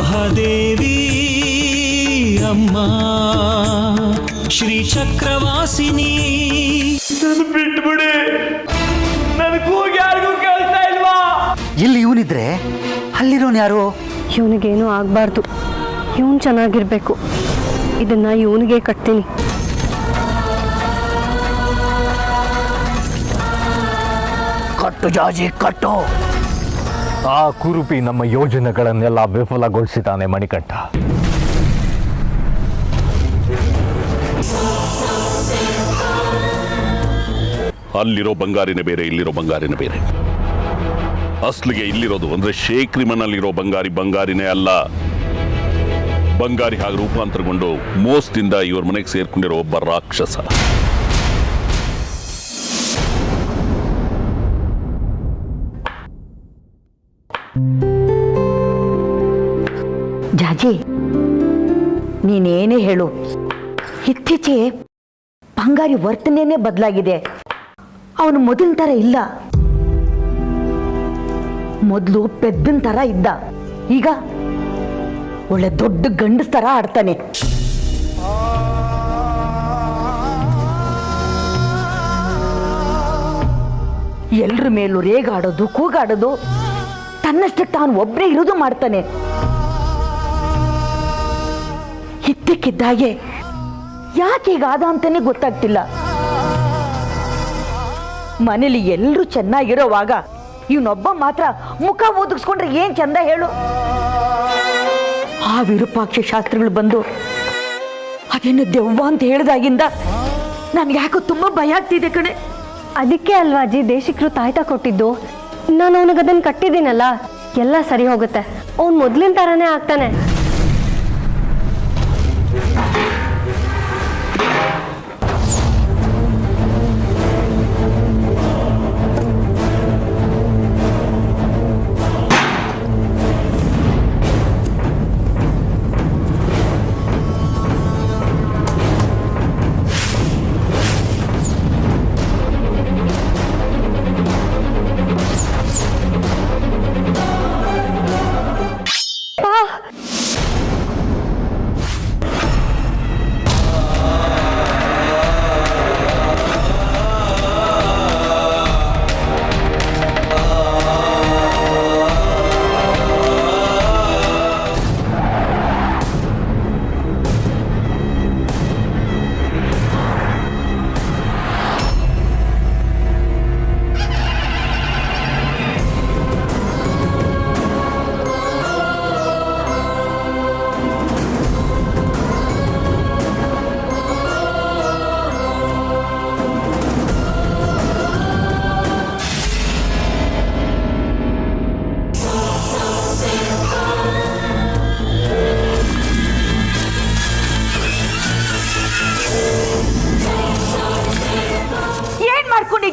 ಮಹಾದೇವಿ ಅಮ್ಮ ಶ್ರೀ ಚಕ್ರವಾಸಿನಿ. ಬಿಟ್ಬಿಡಿ, ನನ್ ಕೂಗಿ ಯಾರಿಗೂ ಕೇಳ್ತಾ ಇಲ್ವಾ? ಇಲ್ಲಿ ಇವನಿದ್ರೆ ಅಲ್ಲಿರೋನು ಯಾರು? ಇವನಿಗೇನು ಆಗ್ಬಾರ್ದು, ಇವನು ಚೆನ್ನಾಗಿರ್ಬೇಕು. ಇದನ್ನ ಇವನಿಗೆ ಕಟ್ತೀನಿ. ಕಟ್ಟು ಜಾಜಿ ಕಟ್ಟು. ಆ ಕುರುಪಿ ನಮ್ಮ ಯೋಜನೆಗಳನ್ನೆಲ್ಲ ವಿಫಲಗೊಳಿಸಿದ್ದಾನೆ ಮಣಿಕಂಠ. ಅಲ್ಲಿರೋ ಬಂಗಾರಿನ ಬೇರೆ, ಇಲ್ಲಿರೋ ಬಂಗಾರಿನ ಬೇರೆ. ಅಸ್ಲಿಗೆ ಇಲ್ಲಿರೋದು ಅಂದ್ರೆ ಶೇಖ್ರಿಮನಲ್ಲಿರೋ ಬಂಗಾರಿನೇ ಅಲ್ಲ. ಬಂಗಾರಿ ಹಾಗೆ ರೂಪಾಂತರಗೊಂಡು ಮೋಸದಿಂದ ಇವ್ರ ಮನೆಗೆ ಸೇರ್ಕೊಂಡಿರೋ ಒಬ್ಬ ರಾಕ್ಷಸ. ಜಾಜಿ, ನೀನೇನೇ ಹೇಳು, ಇತ್ತೀಚೆಗೆ ಬಂಗಾರಿ ವರ್ತನೆನೇ ಬದಲಾಗಿದೆ. ಅವನು ಮೊದಲಿನ ತರ ಇಲ್ಲ. ಮೊದಲು ಪೆದ್ದನ್ ತರ ಇದ್ದ, ಈಗ ಒಳ್ಳೆ ದೊಡ್ಡ ಗಂಡಸ್ ತರ ಆಡ್ತಾನೆ. ಎಲ್ರ ಮೇಲೂ ರೇಗಾಡೋದು, ಕೂಗಾಡೋದು, ತನ್ನಷ್ಟಕ್ಕೆ ತಾನು ಒಬ್ಬರೇ ಇರೋದು ಮಾಡ್ತಾನೆ. ಇದ್ದಕ್ಕಿದ್ದಾಗೆ ಯಾಕೆ ಹೀಗಾದ ಅಂತಾನೆ ಗೊತ್ತಾಗ್ತಿಲ್ಲ. ಮನೇಲಿ ಎಲ್ಲರೂ ಚೆನ್ನಾಗಿರೋವಾಗ ಇವನೊಬ್ಬ ಮಾತ್ರ ಮುಖ ಓದಿಸ್ಕೊಂಡ್ರೆ ಏನ್ ಚಂದ ಹೇಳು. ಆ ವಿರೂಪಾಕ್ಷ ಶಾಸ್ತ್ರಿಗಳು ಬಂದು ಅದೇನು ದೆವ್ವ ಅಂತ ಹೇಳಿದಾಗಿಂದ ನನ್ಗೆ ಯಾಕೋ ತುಂಬಾ ಭಯ ಆಗ್ತಿದೆ ಕಣೆ. ಅದಕ್ಕೆ ಅಲ್ವಾ ಅಜ್ಜಿ ದೇಶಿಕರು ತಾಯ್ತ ಕೊಟ್ಟಿದ್ದು. ನಾನು ಅವನಿಗೆ ಅದನ್ನು ಕಟ್ಟಿದ್ದೀನಲ್ಲ, ಎಲ್ಲ ಸರಿ ಹೋಗುತ್ತೆ. ಅವ್ನು ಮೊದಲಿನ ಥರನೇ ಆಗ್ತಾನೆ.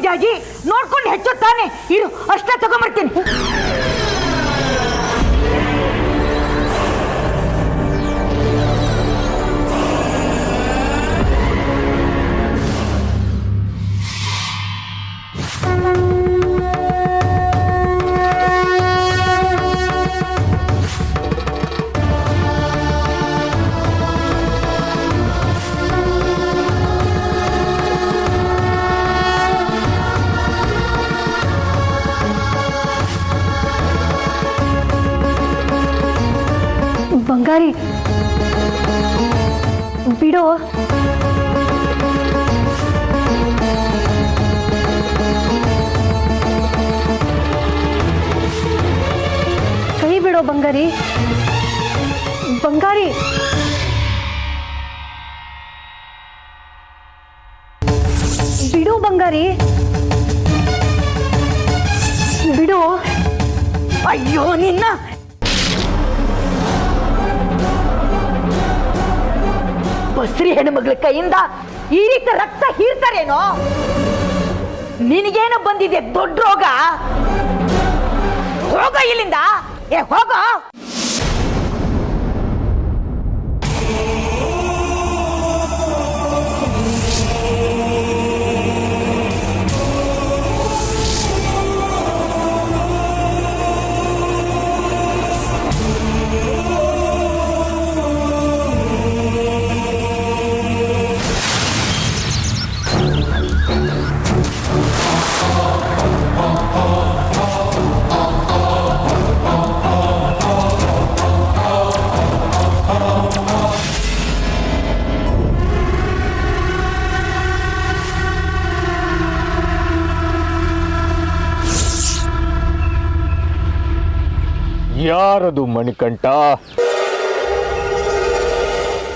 ಜಾಜಿ ನೋಡ್ಕೊಂಡು ಹೆಚ್ಚುತ್ತಾನೆ ಇರು, ಅಷ್ಟೇ ತಗೊಂಡ್ಬರ್ತೀನಿ. ಬಂಗಾರಿ ಬಿಡೋ. ಕೈ ಬಿಡೋ ಬಂಗಾರಿ. ಬಂಗಾರಿ ಬಿಡು. ಬಂಗಾರಿ ಬಿಡು. ಅಯ್ಯೋ ನಿನ್ನ ಬಸ್ರಿ ಹೆಣ್ಮಗಳ ಕೈಯಿಂದ ಈ ರೀತಿ ರಕ್ತ ಹೀರ್ತಾರೇನೋ? ನಿನಗೇನು ಬಂದಿದೆ ದೊಡ್ಡ ರೋಗ? ಹೋಗ ಇಲ್ಲಿಂದ, ಹೋಗ. ಯಾರದು ಮಣಿಕಂಠ?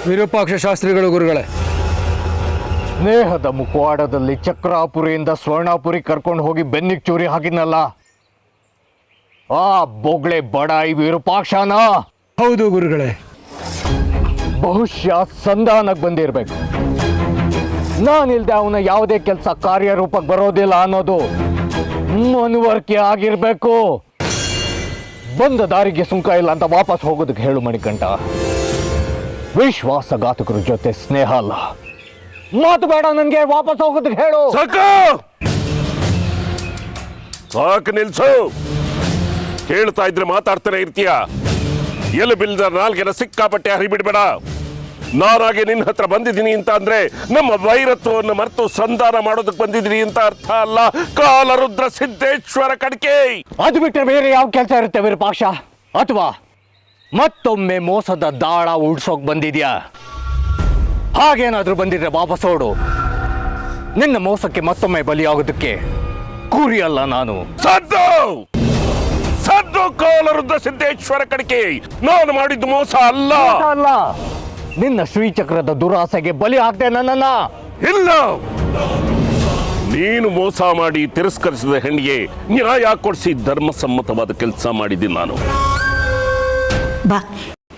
ವಿರೂಪಾಕ್ಷ ಶಾಸ್ತ್ರಿಗಳು ಗುರುಗಳೇ. ಸ್ನೇಹದ ಮುಖವಾಡದಲ್ಲಿ ಚಕ್ರಾಪುರಿಯಿಂದ ಸ್ವರ್ಣಾಪುರಿ ಕರ್ಕೊಂಡು ಹೋಗಿ ಬೆನ್ನಿಗೆ ಚೂರಿ ಹಾಕಿದ್ನಲ್ಲ, ಆ ಬೊಗ್ಳೆ ಬಡಾಯಿ ವಿರೂಪಾಕ್ಷನ? ಹೌದು ಗುರುಗಳೇ. ಬಹುಶಃ ಸಂಧಾನಕ್ಕೆ ಬಂದಿರ್ಬೇಕು. ನಾನಿಲ್ದೆ ಅವನ ಯಾವುದೇ ಕೆಲಸ ಕಾರ್ಯರೂಪಕ್ಕೆ ಬರೋದಿಲ್ಲ ಅನ್ನೋದು ಮನವರಿಕೆ ಆಗಿರ್ಬೇಕು. ಬಂದ ದಾರಿಗೆ ಸುಂಕ ಇಲ್ಲ ಅಂತ ವಾಪಸ್ ಹೋಗೋದಕ್ಕೆ ಹೇಳು ಮಣಿಕಂಠ. ವಿಶ್ವಾಸಘಾತಕರ ಜೊತೆ ಸ್ನೇಹ ಅಲ್ಲ. ಮಾತು ಬೇಡ ನನಗೆ, ವಾಪಸ್ ಹೋಗೋದಕ್ಕೆ ಹೇಳು. ಸಾಕು ನಿಲ್ಸು. ಹೇಳ್ತಾ ಇದ್ರೆ ಮಾತಾಡ್ತಾನೆ ಇರ್ತೀಯ. ಎಲ್ಲಿ ಬಿಲ್ದ ನಾಲ್ಗೆನ ಸಿಕ್ಕಾಪಟ್ಟೆ ಹರಿಬಿಡ್ಬೇಡ. ನಾನಾಗೆ ನಿನ್ನ ಹತ್ರ ಬಂದಿದ್ದೀನಿ ಅಂತ ಅಂದ್ರೆ ನಮ್ಮ ವೈರತ್ವವನ್ನು ಮರೆತು ಸಂಧಾನ ಮಾಡೋದಕ್ಕೆ ಬಂದಿದ್ದೀನಿ ಅಂತ ಅರ್ಥ ಅಲ್ಲ. ಕಾಲರುದ್ರ ಸಿದ್ದೇಶ್ವರ ಕಡ್ಕೆ. ಅದು ಬಿಟ್ಟರೆ ಬೇರೆ ಯಾವ ಕೆಲಸ ಇರುತ್ತೆ ವಿರೂಪಾಕ್ಷ? ಅಥವಾ ಮತ್ತೊಮ್ಮೆ ಮೋಸದ ದಾಳ ಉಡ್ಸೋಕ್ ಬಂದಿದ್ಯಾ? ಹಾಗೇನಾದ್ರೂ ಬಂದಿದ್ರೆ ವಾಪಸ್ ಓಡು. ನಿನ್ನ ಮೋಸಕ್ಕೆ ಮತ್ತೊಮ್ಮೆ ಬಲಿಯಾಗೋದಕ್ಕೆ ಕುರಿಯಲ್ಲ ನಾನು. ಸದ್ದು ಸದ್ದು ಕಾಲರುದ್ರ ಸಿದ್ದೇಶ್ವರ ಕಡ್ಕೆ. ನಾನು ಮಾಡಿದ್ದು ಮೋಸ ಅಲ್ಲ. ಅಲ್ಲ, ನಿನ್ನ ಶ್ರೀಚಕ್ರದ ದುರಾಸೆಗೆ ಬಲಿ ಆಗ್ದೆ ನನ್ನನ್ನ. ಇಲ್ಲ, ನೀನು ಮೋಸ ಮಾಡಿ ತಿರಸ್ಕರಿಸಿದ ಹೆಣ್ಣಿಗೆ ನ್ಯಾಯ ಕೊಡಿಸಿ ಧರ್ಮಸಮ್ಮತವಾದ ಕೆಲಸ ಮಾಡಿದ್ದೀನಿ ನಾನು. ಬಾ,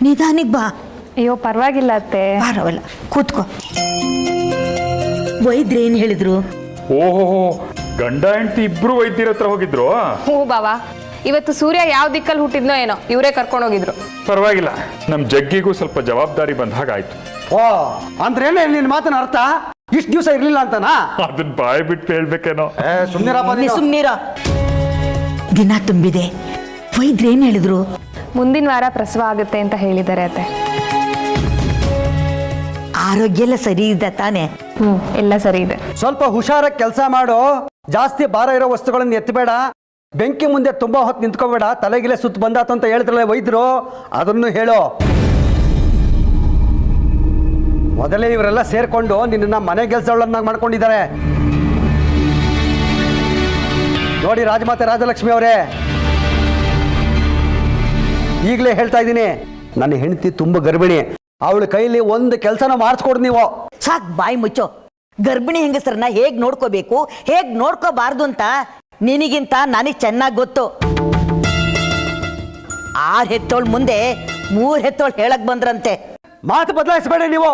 ನಿಧಾನಿಗೆ ಬಾ. ಅಯ್ಯೋ ಪರವಾಗಿಲ್ಲ ಅತ್ತೆ. ಪರವಾಗಿಲ್ಲ, ಕೂತ್ಕೋ. ವೈದ್ಯರು ಏನ್ ಹೇಳಿದ್ರು? ಓಹೋ, ಗಂಡ ಹೆಂಡತಿ ಇಬ್ರು ವೈದ್ಯರ ಹತ್ರ ಹೋಗಿದ್ರು? ಹ್ಞೂ ಬಾವಾ, ಇವತ್ತು ಸೂರ್ಯ ಯಾವ ದಿಕ್ಕಲ್ಲಿ ಹುಟ್ಟಿದ್ನೋ ಏನೋ ಇವರೇ ಕರ್ಕೊಂಡೋಗಿದ್ರು. ಪರವಾಗಿಲ್ಲ, ನಮ್ ಜಗ್ಗಿಗೂ ಸ್ವಲ್ಪ ಜವಾಬ್ದಾರಿ ಬಂದ ಹಾಗಾಯ್ತು. ಓ ಅಂದ್ರೇನೆ ನಿನ್ನ ಮಾತಿನ ಅರ್ಥ? ಇಷ್ಟು ದಿವಸ ಇರ್ಲಿಲ್ಲ ಅಂತನಾ? ಅದನ್ನ ಬಾಯ್ ಬಿಟ್ಟು ಹೇಳ್ಬೇಕೇನೋ. ಸುಮ್ನೀರ. ದಿನ ತುಂಬಿದೆ. ವೈದ್ಯರು ಏನ್ ಹೇಳಿದ್ರು? ಮುಂದಿನ ವಾರ ಪ್ರಸವ ಆಗುತ್ತೆ ಅಂತ ಹೇಳಿದ್ದಾರೆ ಅತ್ತೆ. ಆರೋಗ್ಯ ಎಲ್ಲ ಸರಿ ಇದೆ ತಾನೆ? ಎಲ್ಲ ಸರಿ ಇದೆ. ಸ್ವಲ್ಪ ಹುಷಾರಾಗಿ ಕೆಲಸ ಮಾಡು. ಜಾಸ್ತಿ ಭಾರ ಇರೋ ವಸ್ತುಗಳನ್ನು ಎತ್ತಬೇಡ. ಬೆಂಕಿ ಮುಂದೆ ತುಂಬಾ ಹೊತ್ತು ನಿಂತ್ಕೋಬೇಡ. ತಲೆಗಿಲೆ ಸುತ್ತ ಬಂದಾತು ಅಂತ ಹೇಳಿದ್ರಲ್ಲ ವೈದ್ಯರು, ಅದನ್ನು ಹೇಳು. ಮೊದಲೇ ಇವರೆಲ್ಲ ಸೇರ್ಕೊಂಡು ನಿನ್ನ ಮನೆ ಕೆಲಸಗಳನ್ನಾಗಿ ಮಾಡ್ಕೊಂಡಿದ್ದಾರೆ ನೋಡಿ. ರಾಜಮಾತೆ ರಾಜಲಕ್ಷ್ಮಿ ಅವರೇ, ಈಗಲೇ ಹೇಳ್ತಾ ಇದ್ದೀನಿ, ನನ್ನ ಹೆಂಡತಿ ತುಂಬಾ ಗರ್ಭಿಣಿ. ಅವಳ ಕೈಲಿ ಒಂದು ಕೆಲಸನ ಮಾಡಿಸ್ಕೊಡು ನೀವು. ಸಾಕ್, ಬಾಯಿ ಮುಚ್ಚೋ. ಗರ್ಭಿಣಿ ಹೆಂಗಸರನ್ನ ಹೇಗ್ ನೋಡ್ಕೋಬೇಕು, ಹೇಗ್ ನೋಡ್ಕೋಬಾರ್ದು ಅಂತ ನಿನಗಿಂತ ನನಗೆ ಚೆನ್ನಾಗಿ ಗೊತ್ತು. 6 ಹೆತ್ತೋಳ್ ಮುಂದೆ 3 ಹೆತ್ತೋಳ್ ಹೇಳಕ್ ಬಂದ್ರಂತೆ. ಮಾತು ಬದಲಾಯಿಸಬೇಡಿ ನೀವು.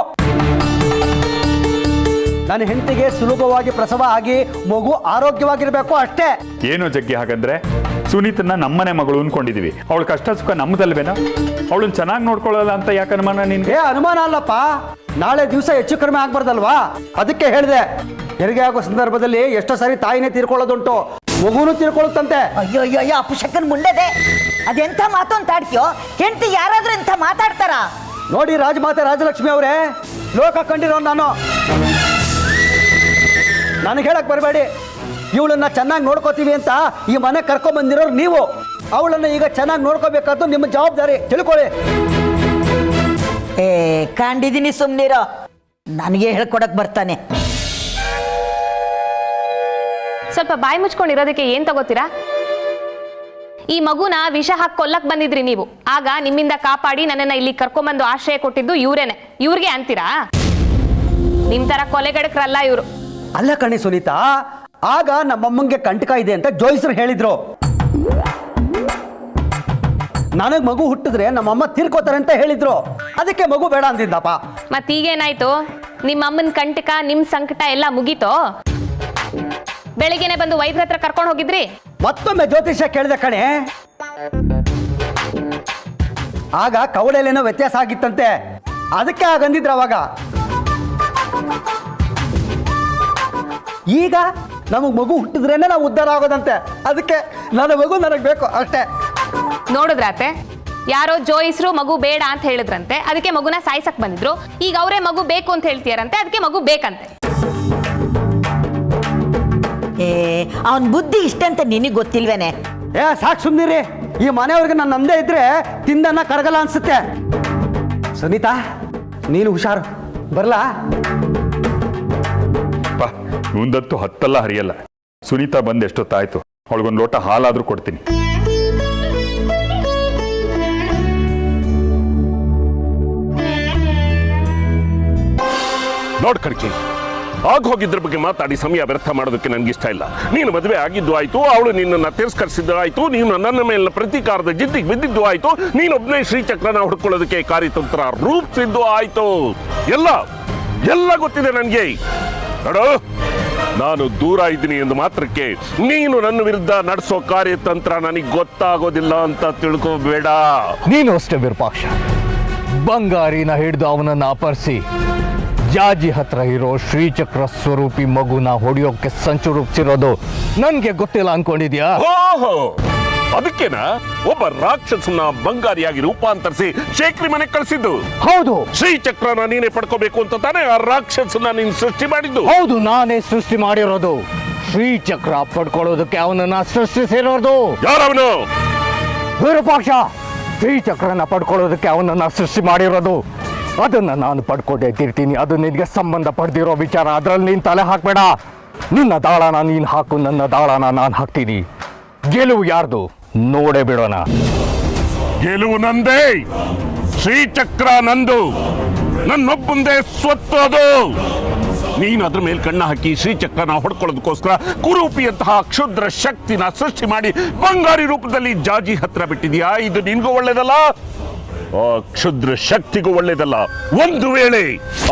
ನನ್ನ ಹೆಂಡತಿಗೆ ಸುಲಭವಾಗಿ ಪ್ರಸವ ಆಗಿ ಮಗು ಆರೋಗ್ಯವಾಗಿರ್ಬೇಕು ಅಷ್ಟೇ. ಏನು ಜಗ್ಗಿ ಹಾಗಂದ್ರೆ? ಸುನೀತನ್ನ ನಮ್ಮನೆ ಮಗಳು ಅನ್ಕೊಂಡಿದೀವಿ. ಅವಳ ಕಷ್ಟ ಸುಖ ನಮ್ಮದಲ್ವೇನೋ? ಅವಳನ್ನ ಚೆನ್ನಾಗಿ ನೋಡ್ಕೊಳ್ಳಲ್ಲ ಅಂತ ಯಾಕೆ ಅನುಮಾನ ನಿನ್ಗೆ? ಅನುಮಾನ ಅಲ್ಲಪ್ಪ, ನಾಳೆ ದಿವಸ ಹೆಚ್ಚು ಕಡಿಮೆ ಆಗ್ಬಾರ್ದಲ್ವಾ, ಅದಕ್ಕೆ ಹೇಳಿದೆ. ಹೆರಿಗೆ ಆಗೋ ಸಂದರ್ಭದಲ್ಲಿ ಎಷ್ಟೋ ಸಾರಿ ತಾಯಿನೇ ತೀರ್ಕೊಳ್ಳೋದುಂಟು, ಮಗುನು ತೀರ್ಕೊಳ್ಳುತ್ತಂತೆ. ಅಯ್ಯೋ ಅಯ್ಯೋ ಅಯ್ಯೋ, ಅಪಶಕನ್ ಮುಂಡೆದೆ. ಅದೆಂಥ ಮಾತು ಅಂತ ಆಡ್ತೀಯೋ? ಹೆಂಡತಿ ಯಾರಾದ್ರೂ ಎಂಥ ಮಾತಾಡ್ತಾರ? ನೋಡಿ ರಾಜಮಾತೆ ರಾಜಲಕ್ಷ್ಮಿ ಅವರೇ, ಲೋಕ ಕಂಡಿರೋ ನಾನು, ನನಗೆ ಹೇಳಕ್ ಬರಬೇಡಿ. ಇವಳನ್ನ ಚೆನ್ನಾಗಿ ನೋಡ್ಕೋತೀವಿ ಅಂತ ಈ ಮನೆ ಕರ್ಕೊಂಡ್ ಬಂದಿರೋರು ನೀವು. ಅವಳನ್ನ ಈಗ ಚೆನ್ನಾಗಿ ನೋಡ್ಕೋಬೇಕಾದ್ದು ನಿಮ್ಮ ಜವಾಬ್ದಾರಿ, ತಿಳ್ಕೊಳ್ಳಿ. ಕಂಡಿದ್ದೀನಿ, ಸುಮ್ನಿರೋ. ನನಗೆ ಹೇಳ್ಕೊಡಕ್ ಬರ್ತಾನೆ. ಸ್ವಲ್ಪ ಬಾಯಿ ಮುಚ್ಕೊಂಡಿರೋದಕ್ಕೆ ಏನ್ ತಗೋತೀರಾ? ಈ ಮಗುನ ವಿಷ ಹಾಕಿ ಕೊಲ್ಲಕ್ ಬಂದಿದ್ರಿ ನೀವು. ಆಗ ನಿಮ್ಮಿಂದ ಕಾಪಾಡಿ ನನ್ನನ್ನ ಇಲ್ಲಿ ಕರ್ಕೊಂಬಂದು ಆಶ್ರಯ ಕೊಟ್ಟಿದ್ದು ಇವ್ರೇನೆ. ಇವ್ರಿಗೆ ಅಂತೀರಾ? ನಿಮ್ ತರ ಕೊಲೆಗಡಕರಲ್ಲ ಇವ್ರು. ಅಲ್ಲ ಕಣಿ ಸುನೀತಾ, ಆಗ ನಮ್ಮಮ್ಮಂಗೆ ಕಂಟಕ ಇದೆ ಅಂತ ಜೋಯಿಸರು ಹೇಳಿದ್ರು. ನನಗೆ ಮಗು ಹುಟ್ಟಿದ್ರೆ ನಮ್ಮಮ್ಮ ತೀರ್ಕೋತಾರೆ ಅಂತ ಹೇಳಿದ್ರು. ಅದಕ್ಕೆ ಮಗು ಬೇಡ ಅಂದಿದ್ದಪ್ಪ. ಮತ್ತೀಗೇನಾಯ್ತು? ನಿಮ್ಮ ಅಮ್ಮನ ಕಂಟಕ, ನಿಮ್ ಸಂಕಟ ಎಲ್ಲ ಮುಗೀತೋ? ಬೆಳಿಗ್ಗೆನೆ ಬಂದು ವೈದ್ಯರ ಹತ್ರ ಕರ್ಕೊಂಡು ಹೋಗಿದ್ರಿ. ಮತ್ತೊಮ್ಮೆ ಜ್ಯೋತಿಷ್ಯ ಕೇಳಿದೆ ಕಣೆ. ಆಗ ಕವಡೆಲೇನೋ ವ್ಯತ್ಯಾಸ ಆಗಿತ್ತಂತೆ, ಅದಕ್ಕೆ ಆಗಂದಿದ್ರು ಅವಾಗ. ಈಗ ನಮಗ್ ಮಗು ಹುಟ್ಟಿದ್ರೇನೆ ನಾವು ಉದ್ಧಾರ ಆಗೋದಂತೆ. ಅದಕ್ಕೆ ನನ್ನ ಮಗು ನನಗೆ ಬೇಕು ಅಷ್ಟೇ. ನೋಡಿದ್ರಾತೆ, ಯಾರೋ ಜೋಯಿಸ್ರು ಮಗು ಬೇಡ ಅಂತ ಹೇಳಿದ್ರಂತೆ, ಅದಕ್ಕೆ ಮಗುನ ಸಾಯ್ಸಕ್ ಬಂದಿದ್ರು. ಈಗ ಅವರೇ ಮಗು ಬೇಕು ಅಂತ ಹೇಳ್ತೀಯಾರಂತೆ, ಅದಕ್ಕೆ ಮಗು ಬೇಕಂತೆ. ಅವನ್ ಬುದ್ಧಿ ಇಷ್ಟೇ ಅಂತ ನಿನಗೆ ಗೊತ್ತಿಲ್ವೇನೆ? ಸಾಕು ಸುಮ್ನಿರಿ. ಈ ಮನೆಯವ್ರಿಗೆ ನಾನು ನಂದೇ ಇದ್ರೆ ತಿಂದನ್ನ ಕರಗಲ್ಲ ಅನ್ಸುತ್ತೆ. ಸುನೀತಾ, ನೀನು ಹುಷಾರು, ಬರ್ಲಾ? ಮುಂದತ್ತು ಹತ್ತಲ್ಲ ಹರಿಯಲ್ಲ. ಸುನೀತಾ ಬಂದು ಎಷ್ಟೊತ್ತಾಯ್ತು. ಅವಳಿಗೊಂದು ಲೋಟ ಹಾಲಾದ್ರೂ ಕೊಡ್ತೀನಿ. ನೋಡ್ ಕಡ್ಕಿ, ಆಗ ಹೋಗಿದ್ರ ಬಗ್ಗೆ ಮಾತಾಡಿ ಸಮಯ ವ್ಯರ್ಥ ಮಾಡೋದಕ್ಕೆ ನನಗೆ ಇಷ್ಟ ಇಲ್ಲ. ನೀನು ಮದುವೆ ಆಗಿದ್ದು ಆಯ್ತು, ಅವಳು ನಿನ್ನನ್ನು ತಿರಸ್ಕರಿಸಿದ್ದು ಆಯ್ತು, ನೀನು ನನ್ನ ಮೇಲಿನ ಪ್ರತೀಕಾರದ ಜಿದ್ದಿಗೆ ಬಿದ್ದಿದ್ದು ಆಯ್ತು, ನೀನೊಬ್ಬನೇ ಶ್ರೀಚಕ್ರನ ಹುಡ್ಕೊಳ್ಳೋದಕ್ಕೆ ಕಾರ್ಯತಂತ್ರ ರೂಪಿಸಿದ್ದು ಆಯ್ತು. ಎಲ್ಲ ಗೊತ್ತಿದೆ ನನಗೆ. ನೋಡು, ನಾನು ದೂರ ಇದ್ದೀನಿ ಎಂದು ಮಾತ್ರಕ್ಕೆ ನೀನು ನನ್ನ ವಿರುದ್ಧ ನಡೆಸೋ ಕಾರ್ಯತಂತ್ರ ನನಗೆ ಗೊತ್ತಾಗೋದಿಲ್ಲ ಅಂತ ತಿಳ್ಕೋಬೇಡ. ನೀನು ಅಷ್ಟೇ ವಿರೂಪಾಕ್ಷ. ಬಂಗಾರಿನ ಹಿಡಿದು ಅವನನ್ನು ಅಪಹರಿಸಿ ಜಾಜಿ ಹತ್ರ ಇರೋ ಶ್ರೀಚಕ್ರ ಸ್ವರೂಪಿ ಮಗುನ ಹೊಡೆಯೋಕೆ ಸಂಚು ರೂಪಿಸಿರೋದು ನನ್ಗೆ ಗೊತ್ತಿಲ್ಲ ಅನ್ಕೊಂಡಿದ್ಯಾ? ಓಹೋ, ಅದಕ್ಕೇನಾ ಒಬ್ಬ ರಾಕ್ಷಸನ ಬಂಗಾರಿಯಾಗಿ ರೂಪಾಂತರಿಸಿ ಶೇಖರಿ ಮನೆಗೆ ಕಳಿಸಿದ್ದು? ಹೌದು. ಶ್ರೀಚಕ್ರನ ನೀನೇ ಪಡ್ಕೋಬೇಕು ಅಂತ ತಾನೇ ಆ ರಾಕ್ಷಸನ ನೀನು ಸೃಷ್ಟಿ ಮಾಡಿದ್ದು? ಹೌದು, ನಾನೇ ಸೃಷ್ಟಿ ಮಾಡಿರೋದು. ಶ್ರೀಚಕ್ರ ಪಡ್ಕೊಳ್ಳೋದಕ್ಕೆ ಅವನನ್ನ ಸೃಷ್ಟಿಸಿರೋದು. ಯಾರವನು? ವಿರೂಪಾಕ್ಷ. ಶ್ರೀಚಕ್ರನ ಪಡ್ಕೊಳ್ಳೋದಕ್ಕೆ ಅವನನ್ನ ಸೃಷ್ಟಿ ಮಾಡಿರೋದು. ಅದನ್ನ ನಾನು ಪಡ್ಕೊಂಡೇ ತಿರ್ತೀನಿ. ಅದು ನಿನಗೆ ಸಂಬಂಧ ಪಡೆದಿರೋ ವಿಚಾರ. ಅದ್ರಲ್ಲಿ ನೀನ್ ತಲೆ ಹಾಕ್ಬೇಡ. ನಿನ್ನ ದಾಳನ ನೀನ್ ಹಾಕು, ನನ್ನ ದಾಳನ ನಾನು ಹಾಕ್ತೀನಿ. ಗೆಲುವು ಯಾರ್ದು ನೋಡೇ ಬಿಡೋಣ. ಗೆಲುವು ನಂದೇ. ಶ್ರೀಚಕ್ರ ನಂದು, ನನ್ನೊಬ್ಬಂದೇ ಸ್ವತ್ತು ಅದು. ನೀನು ಅದ್ರ ಮೇಲೆ ಕಣ್ಣ ಹಾಕಿ ಶ್ರೀಚಕ್ರನ ಹೊಡ್ಕೊಳ್ಳೋದಕ್ಕೋಸ್ಕರ ಕುರೂಪಿಯಂತಹ ಕ್ಷುದ್ರ ಶಕ್ತಿನ ಸೃಷ್ಟಿ ಮಾಡಿ ಬಂಗಾರಿ ರೂಪದಲ್ಲಿ ಜಾಜಿ ಹತ್ರ ಬಿಟ್ಟಿದ್ಯಾ. ಇದು ನಿನ್ಗೂ ಒಳ್ಳೇದಲ್ಲ, ಆ ಕ್ಷುದ್ರ ಶಕ್ತಿಗೂ ಒಳ್ಳೇದಲ್ಲ. ಒಂದು ವೇಳೆ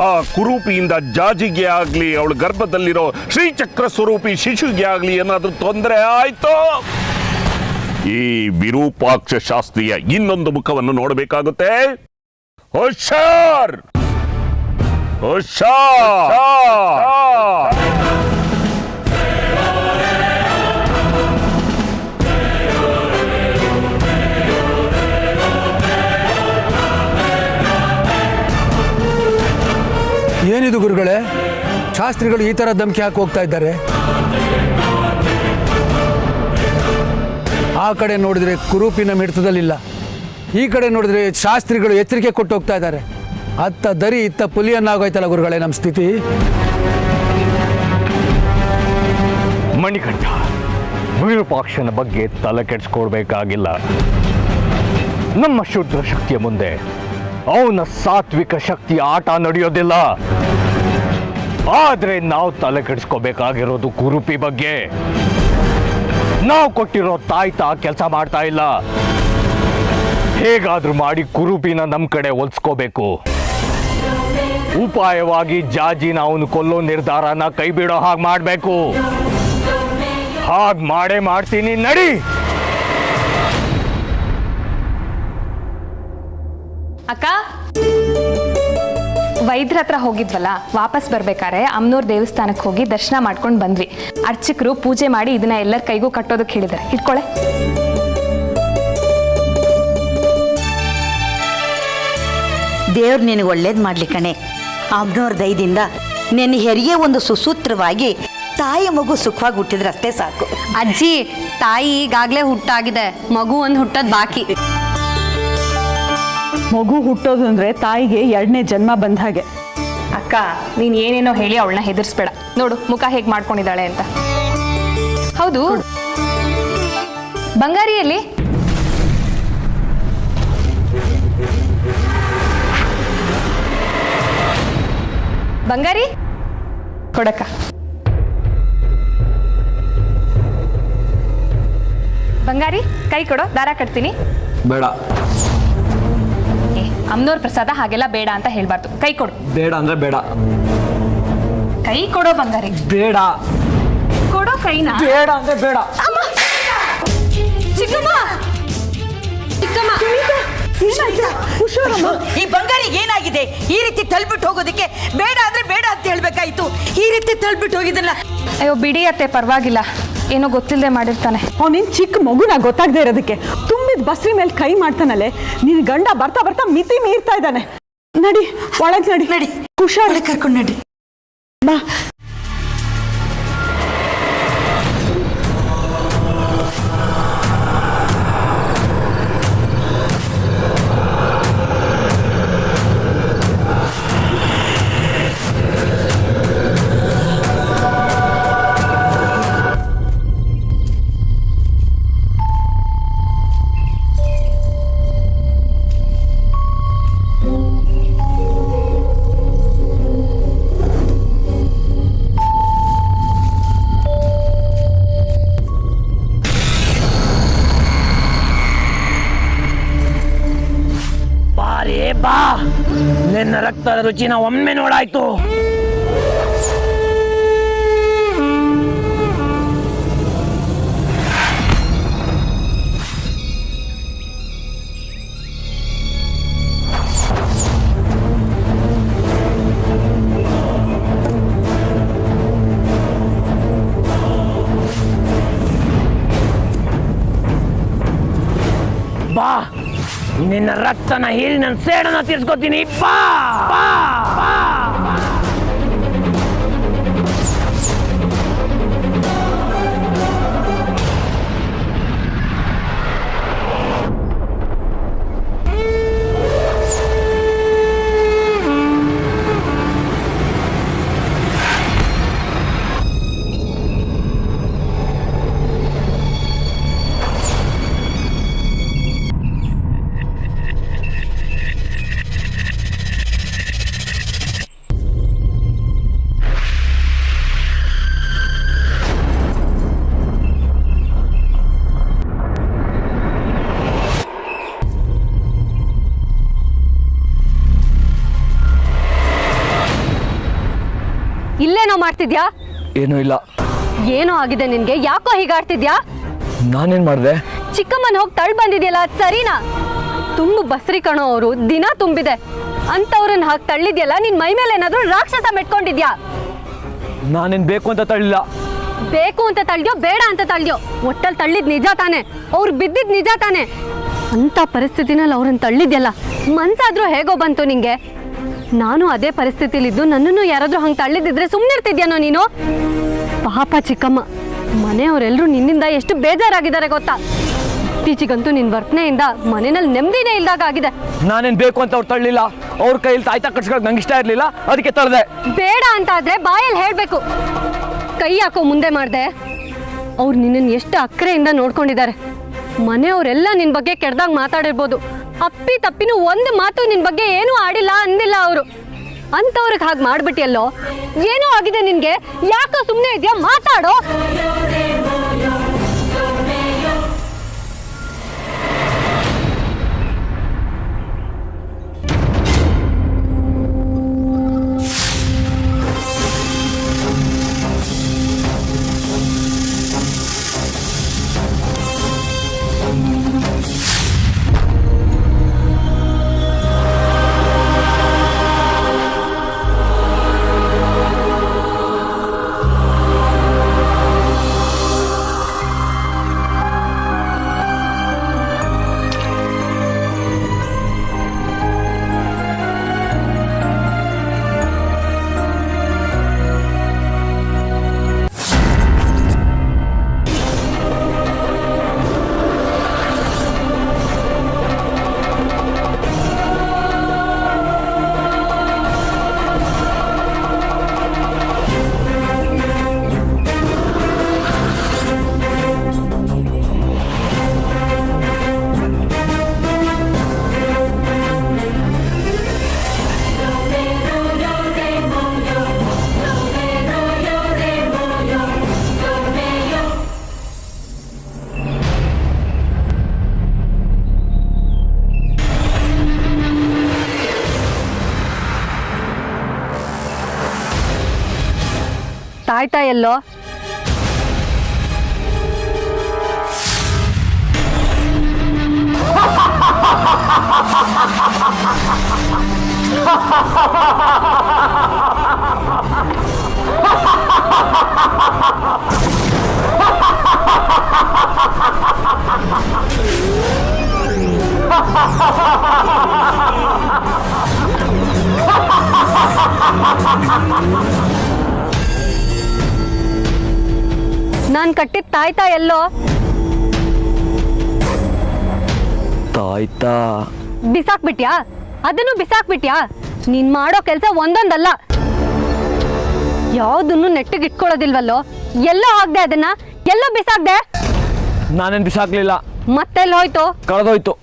ಆ ಕುರೂಪಿಯಿಂದ ಜಾಜಿಗೆ ಆಗ್ಲಿ, ಅವಳ ಗರ್ಭದಲ್ಲಿರೋ ಶ್ರೀಚಕ್ರ ಸ್ವರೂಪಿ ಶಿಶುಗೆ ಆಗ್ಲಿ ಏನಾದ್ರೂ ತೊಂದರೆ ಆಯ್ತು, ಈ ವಿರೂಪಾಕ್ಷ ಶಾಸ್ತ್ರೀಯ ಇನ್ನೊಂದು ಮುಖವನ್ನು ನೋಡಬೇಕಾಗುತ್ತೆ. ಹುಷಾರ್ ಹುಷಾರ್. ಏನಿದು ಗುರುಗಳೇ, ಶಾಸ್ತ್ರಿಗಳು ಈ ಥರ ಧಮಕಿ ಹಾಕಿ ಹೋಗ್ತಾ ಇದ್ದಾರೆ? ಆ ಕಡೆ ನೋಡಿದ್ರೆ ಕುರೂಪಿನ ಮಿಡ್ತದಲ್ಲಿಲ್ಲ, ಈ ಕಡೆ ನೋಡಿದ್ರೆ ಶಾಸ್ತ್ರಿಗಳು ಎಚ್ಚರಿಕೆ ಕೊಟ್ಟು ಹೋಗ್ತಾ ಇದ್ದಾರೆ. ಅತ್ತ ದರಿ ಇತ್ತ ಪುಲಿಯನ್ನಾಗೋಯ್ತಲ್ಲ ಗುರುಗಳೇ ನಮ್ಮ ಸ್ಥಿತಿ. ಮಣಿಕಂಠ, ವಿರೂಪಾಕ್ಷನ ಬಗ್ಗೆ ತಲೆ ಕೆಡಿಸ್ಕೊಳ್ಬೇಕಾಗಿಲ್ಲ. ನಮ್ಮ ಶುದ್ಧ ಶಕ್ತಿಯ ಮುಂದೆ ಅವನ ಸಾತ್ವಿಕ ಶಕ್ತಿ ಆಟ ನಡೆಯೋದಿಲ್ಲ. ಆದ್ರೆ ನಾವು ತಲೆ ಕೆಡಿಸ್ಕೋಬೇಕಾಗಿರೋದು ಕುರೂಪಿ ಬಗ್ಗೆ. ನಾವು ಕೊಟ್ಟಿರೋ ತಾಯ್ತಾ ಕೆಲಸ ಮಾಡ್ತಾ ಇಲ್ಲ. ಹೇಗಾದ್ರೂ ಮಾಡಿ ಕುರೂಪಿನ ನಮ್ಮ ಕಡೆ ಒಲ್ಸ್ಕೋಬೇಕು. ಉಪಾಯವಾಗಿ ಜಾಜಿನ ಅವನು ಕೊಲ್ಲೋ ನಿರ್ಧಾರನ ಕೈ ಬಿಡೋ ಹಾಗೆ ಮಾಡಬೇಕು. ಹಾಗೆ ಮಾಡೇ ಮಾಡ್ತೀನಿ, ನಡಿ. ಅಕ್ಕ, ವೈದ್ಯರ ಹತ್ರ ಹೋಗಿದ್ವಲ್ಲ, ವಾಪಸ್ ಬರ್ಬೇಕಾರೆ ಅಮ್ನೂರ್ ದೇವಸ್ಥಾನಕ್ಕೆ ಹೋಗಿ ದರ್ಶನ ಮಾಡ್ಕೊಂಡು ಬಂದ್ವಿ. ಅರ್ಚಕರು ಪೂಜೆ ಮಾಡಿ ಇದನ್ನ ಎಲ್ಲರ ಕೈಗೂ ಕಟ್ಟೋದಕ್ಕೆ ಹೇಳಿದ್ದಾರೆ. ಇಟ್ಕೊಳ್ಳೆ. ದೇವ್ರು ನಿನಗೆ ಒಳ್ಳೇದು ಮಾಡ್ಲಿ ಕಣೆ. ಅಮ್ನೋರ್ ದಯದಿಂದ ನಿನ್ನ ಹೆರಿಗೆ ಒಂದು ಸುಸೂತ್ರವಾಗಿ ತಾಯಿ ಮಗು ಸುಖವಾಗಿ ಹುಟ್ಟಿದ್ರೆ ಅಷ್ಟೇ ಸಾಕು. ಅಜ್ಜಿ, ತಾಯಿ ಈಗಾಗಲೇ ಹುಟ್ಟಾಗಿದೆ, ಮಗು ಒಂದು ಹುಟ್ಟೋದು ಬಾಕಿ. ಮಗು ಹುಟ್ಟೋದು ಅಂದ್ರೆ ತಾಯಿಗೆ 2ನೇ ಜನ್ಮ ಬಂದ ಹಾಗೆ. ಅಕ್ಕ, ನೀನ್ ಏನೇನೋ ಹೇಳಿ ಅವಳನ್ನ ಹೆದರ್ಸ್ಬೇಡ. ನೋಡು ಮುಖ ಹೇಗ್ ಮಾಡ್ಕೊಂಡಿದ್ದಾಳೆ ಅಂತ. ಹೌದು, ಬಂಗಾರಿಯಲ್ಲಿ ಬಂಗಾರಿ ಕೊಡಕ್ಕ. ಬಂಗಾರಿ, ಕೈ ಕೊಡೋ, ದಾರ ಕಟ್ತೀನಿ. ಬೇಡ. ಅಮ್ನೋರ್ ಪ್ರಸಾದ ಹಾಗೆಲ್ಲ ಬೇಡ ಅಂತ ಹೇಳ್ಬಾರ್ದು. ಕೈ ಕೊಡು. ಬೇಡ ಅಂದ್ರೆ ಬೇಡ. ಕೈ ಕೊಡೋ ಬಂಗಾರಿ. ಬೇಡ. ಕೊಡೋ ಕೈನ. ಬೇಡ ಅಂದ್ರೆ ಬೇಡ. ಚಿಕ್ಕಮ್ಮ, ಚಿಕ್ಕಮ್ಮ, ಈ ಬಂಗಾರಿಗೆ ಏನಾಗಿದೆ? ಈ ರೀತಿ ತಳ್ಬಿಟ್ಟು ಹೋಗೋದಕ್ಕೆ ಬೇಡ ಅಂದ್ರೆ ಬೇಡ ಅಂತ ಹೇಳ್ಬೇಕಾಯ್ತು. ಈ ರೀತಿ ತಳ್ಬಿಟ್ಟು ಹೋಗಿದ್ದಲ್ಲ. ಅಯ್ಯೋ ಬಿಡಿ ಅತ್ತೆ, ಪರವಾಗಿಲ್ಲ. ಏನೋ ಗೊತ್ತಿಲ್ಲದೆ ಮಾಡಿರ್ತಾನೆ. ಅವನಿನ್ ಚಿಕ್ಕ ಮಗುನ ಗೊತ್ತಾಗದೆ ಇರೋದಕ್ಕೆ ತುಂಬಿದ ಬಸ್ರಿ ಮೇಲೆ ಕೈ ಮಾಡ್ತಾನಲ್ಲೇ. ನಿನ್ ಗಂಡ ಬರ್ತಾ ಬರ್ತಾ ಮಿತಿ ಮೀರ್ತಾ ಇದ್ದಾನೆ. ನಡಿ ಒಳಗೆ, ನಡಿ ನಡಿ, ಹುಷಾರ್ ಕರ್ಕೊಂಡು ನಡಿ. ಬಾ. ಬಾ, ನಿನ್ನ ರಕ್ತದ ರುಚಿನ ಒಮ್ಮೆ ನೋಡಾಯ್ತು. ಬಾ, ನಿನ್ನ ರಕ್ತನ ಹೀರಿ ನನ್ನ ಸೇಡನ್ನ ತೀರ್ಸ್ಕೊತೀನಿ. ಬಾ ಬಾ ಬಾ. ಇಲ್ಲೇನೋ ಮಾಡ್ತಿದ್ಯಾ? ಏನೂ ಇಲ್ಲ. ಏನೋ ಆಗಿದೆ ನಿನ್ಗೆ? ಯಾಕೋ ಹೀಗಾಡ್ತಿದ್ಯಾ? ನಾನೇನ್ ಮಾಡಿದೆ? ಚಿಕ್ಕಮ್ಮನ ಹೋಗಿ ತಳ್ ಬಂದಿದ್ಯಲ್ಲ, ಅದ್ ಸರಿನಾ? ತುಂಬು ಬಸ್ರಿ ಕಣೋ ಅವರು, ದಿನ ತುಂಬಿದೆ ಅಂತವ್ರನ್ನ ಹಾಕಿ ತಳ್ಳಿದ್ಯಲ್ಲ, ನಿನ್ ಮೈ ಮೇಲೆ ಏನಾದ್ರೂ ರಾಕ್ಷಸ ಮೆಟ್ಕೊಂಡಿದ್ಯಾ? ನಾನೇನ್ ಬೇಕು ಅಂತ ತಳ್ಳಿಲ್ಲ. ಬೇಕು ಅಂತ ತಳ್ದ್ಯೋ ಬೇಡ ಅಂತ ತಳ್ದ್ಯೋ, ಒಟ್ಟಲ್ಲಿ ತಳ್ಳಿದ್ ನಿಜ ತಾನೆ, ಅವ್ರು ಬಿದ್ದಿದ್ ನಿಜ ತಾನೆ. ಅಂತ ಪರಿಸ್ಥಿತಿನಲ್ಲಿ ಅವ್ರನ್ನ ತಳ್ಳಿದ್ಯಲ್ಲ, ಮನ್ಸಾದ್ರೂ ಹೇಗೋ ಬಂತು ನಿಂಗೆ? ನಾನು ಅದೇ ಪರಿಸ್ಥಿತಿಲಿದ್ದು ನನ್ನನ್ನು ಯಾರಾದ್ರೂ ಹಂಗೆ ತಳ್ಳಿದಿದ್ರೆ ಸುಮ್ಮನಿರ್ತಿದ್ಯಾನೋ ನೀನು? ಪಾಪ ಚಿಕ್ಕಮ್ಮ, ಮನೆಯವರೆಲ್ಲರೂ ನಿನ್ನಿಂದ ಎಷ್ಟು ಬೇಜಾರಾಗಿದ್ದಾರೆ ಗೊತ್ತಾ? ಇತ್ತೀಚಿಗಂತೂ ನಿನ್ನ ವರ್ತನೆಯಿಂದ ಮನೆಯಲ್ಲಿ ನೆಮ್ಮದಿನೇ ಇಲ್ದಾಗ ಆಗಿದೆ. ನಾನೇನ್ ಬೇಕು ಅಂತ ಅವ್ರು ತಳ್ಳಿಲ್ಲ. ಅವ್ರ ಕೈಯಲ್ಲಿ ತಾಯ್ತಾ ಕಟ್ಸ್ಕೊಳಕ್ ನಂಗೆ ಇಷ್ಟ ಇರ್ಲಿಲ್ಲ, ಅದಕ್ಕೆ ತಳ್ದೆ. ಬೇಡ ಅಂತ ಆದ್ರೆ ಬಾಯಲ್ಲಿ ಹೇಳ್ಬೇಕು. ಕೈ ಯಾಕೋ ಮುಂದೆ ಮಾಡ್ದೆ? ಅವ್ರು ನಿನ್ನನ್ನು ಎಷ್ಟು ಅಕ್ಕರೆಯಿಂದ ನೋಡ್ಕೊಂಡಿದ್ದಾರೆ. ಮನೆಯವರೆಲ್ಲ ನಿನ್ ಬಗ್ಗೆ ಕೆಡ್ದಾಗ ಮಾತಾಡಿರ್ಬೋದು, ಅಪ್ಪಿ ತಪ್ಪಿನೂ ಒಂದು ಮಾತು ನಿನ್ ಬಗ್ಗೆ ಏನೂ ಆಡಿಲ್ಲ ಅಂದಿಲ್ಲ ಅವರು. ಅಂತವ್ರಿಗೆ ಹಾಗೆ ಮಾಡ್ಬಿಟ್ಟಿಯಲ್ಲೋ, ಏನೋ ಆಗಿದೆ ನಿನ್ಗೆ, ಯಾಕೋ ಸುಮ್ಮನೆ ಇದೆಯಾ? ಮಾತಾಡೋ. ತಾಯ್ತಾ ಎಲ್ಲೋ? ನಾನ್ ಕಟ್ಟಿದ ತಾಯ್ತಾ ಎಲ್ಲೋ? ತಾಯ್ತಾ ಬಿಸಾಕ್ಬಿಟ್ಯಾ? ಅದನ್ನು ಬಿಸಾಕ್ಬಿಟ್ಯಾ? ನೀನ್ ಮಾಡೋ ಕೆಲ್ಸ ಒಂದೊಂದಲ್ಲ. ಯಾವ್ದನ್ನು ನೆಟ್ಟಿಗೆ ಇಟ್ಕೊಳ್ಳೋದಿಲ್ವಲ್ಲೋ? ಎಲ್ಲೋ ಹಾಕ್ದೆ ಅದನ್ನ, ಎಲ್ಲೋ ಬಿಸಾಕ್ದೆ? ನಾನೇನ್ ಬಿಸಾಕ್ಲಿಲ್ಲ. ಮತ್ತೆಲ್ಲ ಹೋಯ್ತು? ಕಳೆದೋಯ್ತು.